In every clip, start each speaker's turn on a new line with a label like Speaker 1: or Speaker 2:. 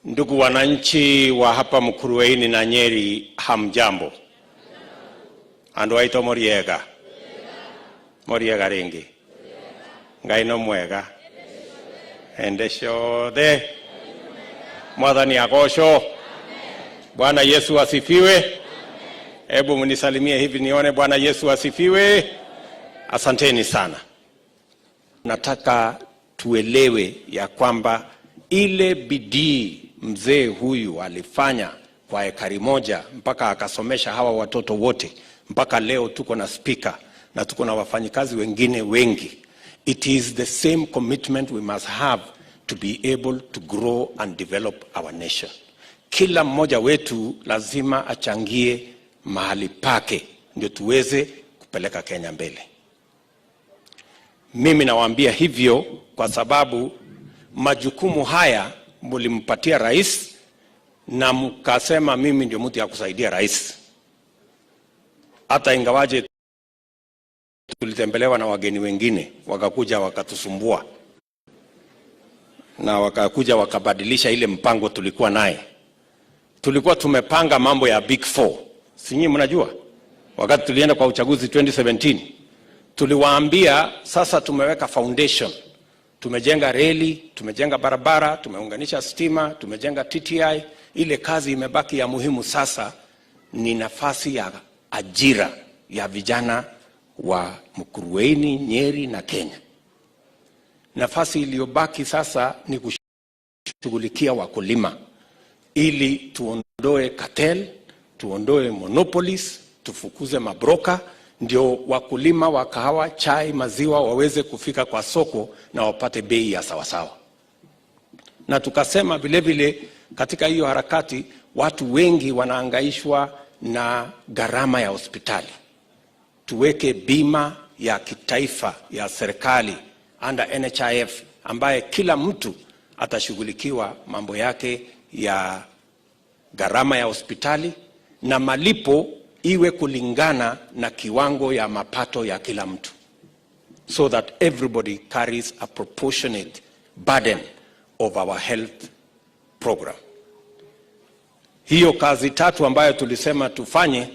Speaker 1: Ndugu wananchi wa hapa Mukurweini na Nyeri, hamjambo. Andu aito moriega. Moriega ringi. Ngai no mwega. Endesho de. Mwathani agocwo. Bwana Yesu asifiwe. Hebu mnisalimie hivi nione. Bwana Yesu asifiwe. Asanteni sana. Nataka tuelewe ya kwamba ile bidii mzee huyu alifanya kwa ekari moja mpaka akasomesha hawa watoto wote, mpaka leo tuko na speaker na tuko na wafanyikazi wengine wengi. It is the same commitment we must have to be able to grow and develop our nation. Kila mmoja wetu lazima achangie mahali pake ndio tuweze kupeleka Kenya mbele. Mimi nawaambia hivyo kwa sababu majukumu haya mlimpatia rais na mkasema mimi ndio mtu ya kusaidia rais. Hata ingawaje tulitembelewa na wageni wengine wakakuja wakatusumbua na wakakuja wakabadilisha ile mpango tulikuwa naye. Tulikuwa tumepanga mambo ya Big Four. Sinyi mnajua? Wakati tulienda kwa uchaguzi 2017 tuliwaambia sasa tumeweka foundation. Tumejenga reli, tumejenga barabara, tumeunganisha stima, tumejenga TTI. Ile kazi imebaki ya muhimu sasa ni nafasi ya ajira ya vijana wa Mukurweini, Nyeri na Kenya. Nafasi iliyobaki sasa ni kushughulikia wakulima ili tuondoe cartel, tuondoe monopolies, tufukuze mabroka, ndio wakulima wa kahawa, chai, maziwa waweze kufika kwa soko na wapate bei ya sawasawa. Na tukasema vile vile katika hiyo harakati watu wengi wanaangaishwa na gharama ya hospitali. Tuweke bima ya kitaifa ya serikali under NHIF ambaye kila mtu atashughulikiwa mambo yake ya gharama ya hospitali na malipo iwe kulingana na kiwango ya mapato ya kila mtu, so that everybody carries a proportionate burden of our health program. Hiyo kazi tatu ambayo tulisema tufanye,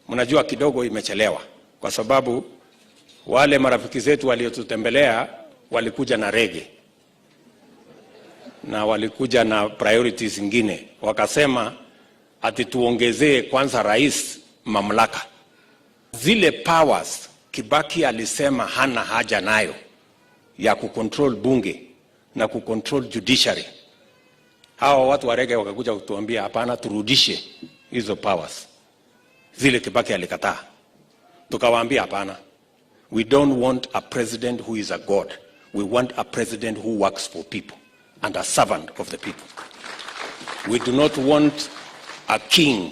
Speaker 1: mnajua kidogo imechelewa kwa sababu wale marafiki zetu waliotutembelea walikuja na rege na walikuja na priorities zingine. Wakasema ati tuongezee kwanza rais mamlaka. Zile powers Kibaki alisema hana haja nayo ya kucontrol bunge na kucontrol judiciary. Hawa watu wa rege wakakuja kutuambia hapana, turudishe hizo powers. Zile Kibaki alikataa. Tukawaambia hapana. We don't want a president who is a god. We want a president who works for people and a servant of the people. We do not want a king.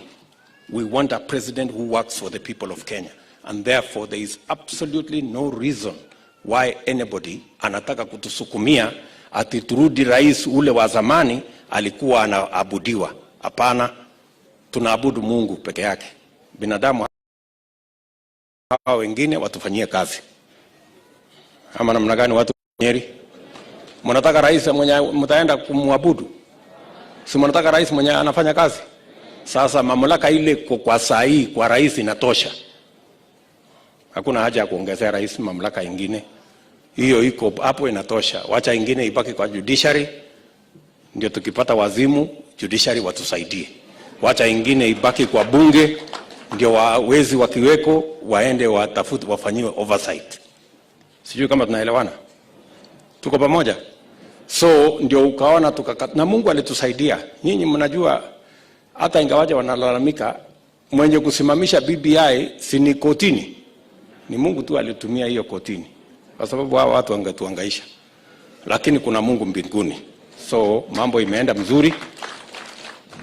Speaker 1: We want a president who works for the people of Kenya. And therefore there is absolutely no reason why anybody anataka kutusukumia ati turudi rais ule wa zamani alikuwa anaabudiwa. Hapana, tunaabudu Mungu peke yake. Binadamu hawa wengine watufanyie kazi. Ama namna gani watu Nyeri? Mnataka rais mwenye mtaenda kumwabudu? Si mnataka rais mwenye anafanya kazi? Sasa mamlaka ile kwa saa hii kwa rais inatosha. Hakuna haja ya kuongezea rais mamlaka ingine. Hiyo iko hapo inatosha. Wacha ingine ibaki kwa judiciary. Ndio tukipata wazimu judiciary watusaidie. Wacha ingine ibaki kwa bunge ndio wawezi wakiweko waende watafute wafanyiwe oversight. Sijui kama tunaelewana. Tuko pamoja? So ndio ukaona na Mungu alitusaidia. Nyinyi mnajua hata ingawaje wanalalamika mwenye kusimamisha BBI si ni kotini. Ni Mungu tu alitumia hiyo kotini. Kwa sababu hao watu wangetuangaisha. Lakini kuna Mungu mbinguni. So mambo imeenda mzuri.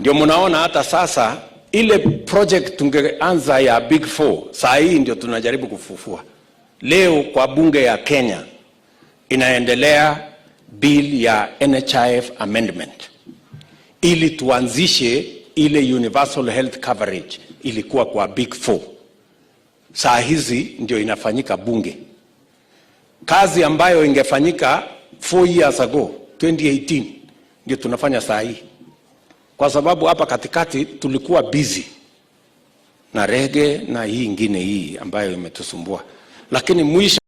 Speaker 1: Ndio mnaona hata sasa ile project tungeanza ya Big Four saa hii ndio tunajaribu kufufua. Leo kwa bunge ya Kenya inaendelea bill ya NHIF amendment ili tuanzishe ile universal health coverage ilikuwa kwa Big Four. Saa hizi ndio inafanyika bunge. Kazi ambayo ingefanyika 4 years ago 2018 ndio tunafanya saa hii. kwa sababu hapa katikati tulikuwa busy na rege na hii ingine hii ambayo imetusumbua, lakini mwisho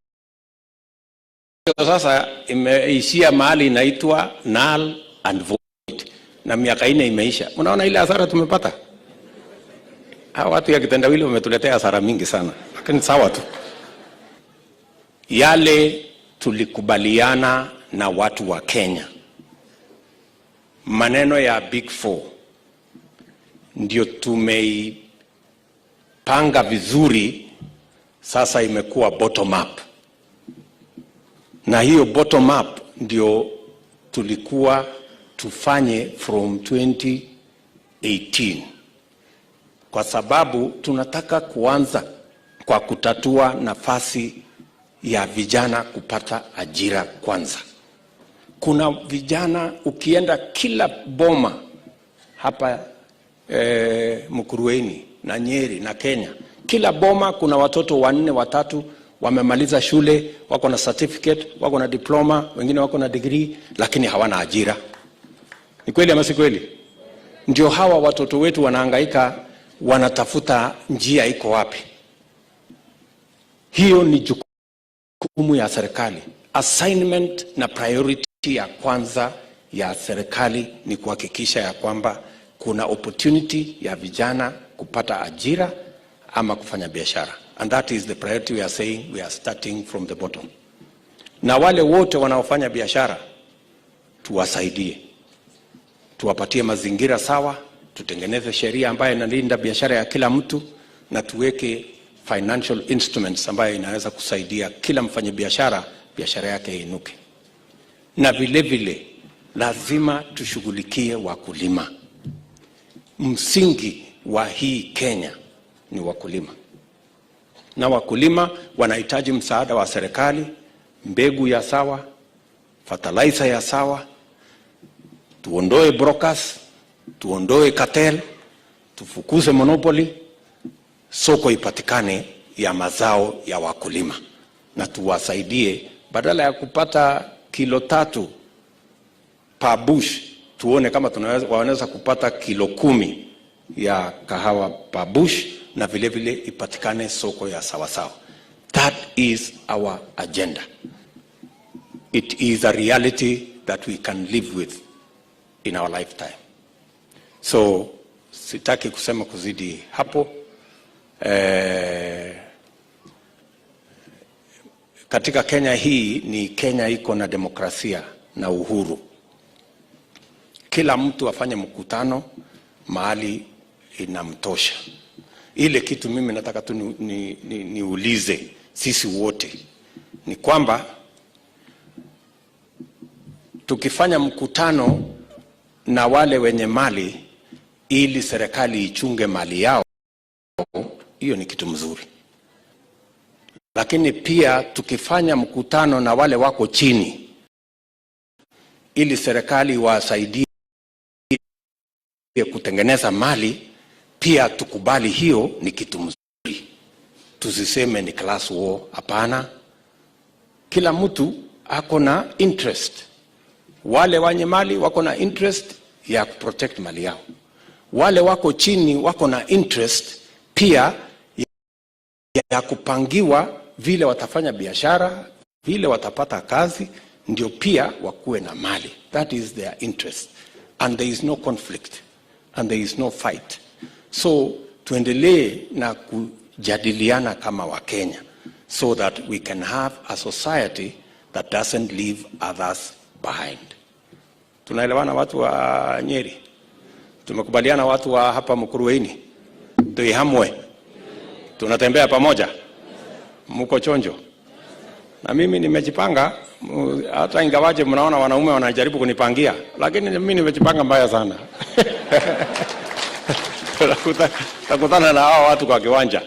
Speaker 1: sasa imeishia mahali inaitwa null and void, na miaka 4 imeisha. Unaona ile hasara tumepata? Hawa watu ya kitendawili wametuletea hasara mingi sana, lakini sawa tu. Yale tulikubaliana na watu wa Kenya, maneno ya Big Four, ndio tumeipanga vizuri. Sasa imekuwa bottom up, na hiyo bottom up ndio tulikuwa tufanye from 2018, kwa sababu tunataka kuanza kwa kutatua nafasi ya vijana kupata ajira kwanza. Kuna vijana ukienda kila boma hapa Mukurweini na Nyeri na Kenya, kila boma kuna watoto 4 watatu wamemaliza shule, wako na certificate, wako na diploma, wengine wako na degree, lakini hawana ajira. Ni kweli ama si kweli? Ndio hawa watoto wetu wanahangaika, wanatafuta njia iko wapi. Hiyo ni jukumu ya serikali. Assignment na priority ya kwanza ya serikali ni kuhakikisha ya kwamba kuna opportunity ya vijana kupata ajira ama kufanya biashara. And that is the priority. We are saying we are starting from the bottom. Na wale wote wanaofanya biashara tuwasaidie, tuwapatie mazingira sawa, tutengeneze sheria ambayo inalinda biashara ya kila mtu, na tuweke financial instruments ambayo inaweza kusaidia kila mfanyabiashara biashara yake inuke. Na vile vile lazima tushughulikie wakulima. Msingi wa hii Kenya ni wakulima, na wakulima wanahitaji msaada wa serikali, mbegu ya sawa, fertilizer ya sawa, tuondoe brokers, tuondoe cartel, tufukuze monopoly, soko ipatikane ya mazao ya wakulima, na tuwasaidie. Badala ya kupata kilo 3 per bush, tuone kama wanaweza kupata kilo 10 ya kahawa per bush, na vile vile ipatikane soko ya sawasawa. That is our agenda. It is a reality that we can live with in our lifetime. So sitaki kusema kuzidi hapo. Katika Kenya hii ni Kenya iko na demokrasia na uhuru. Kila mtu afanye mkutano mahali inamtosha. Ile kitu mimi nataka tu niulize sisi wote ni kwamba tukifanya mkutano na wale wenye mali ili serikali ichunge mali yao, hiyo ni kitu mzuri. Lakini pia tukifanya mkutano na wale wako chini ili serikali wasaidie kutengeneza mali, pia tukubali hiyo ni kitu mzuri. Tusiseme ni class war, hapana. Kila mtu ako na interest. Wale wenye mali wako na interest ya protect mali yao. Wale wako chini wako na interest pia ya kupangiwa vile watafanya biashara, vile watapata kazi, ndio pia wakuwe na mali. That is their interest. And there is no conflict. And there is no fight. So tuendelee na kujadiliana kama wa Kenya, so that we can have a society that doesn't leave others behind. Tunaelewana watu wa Nyeri? Tumekubaliana watu wa hapa Mukurweini? Tuihamwe? Tunatembea pamoja? Mko chonjo? Na mimi nimejipanga, hata ingawaje mnaona wanaume wanajaribu kunipangia, lakini mimi nimejipanga mbaya sana. Tutakutana na hao watu kwa kiwanja.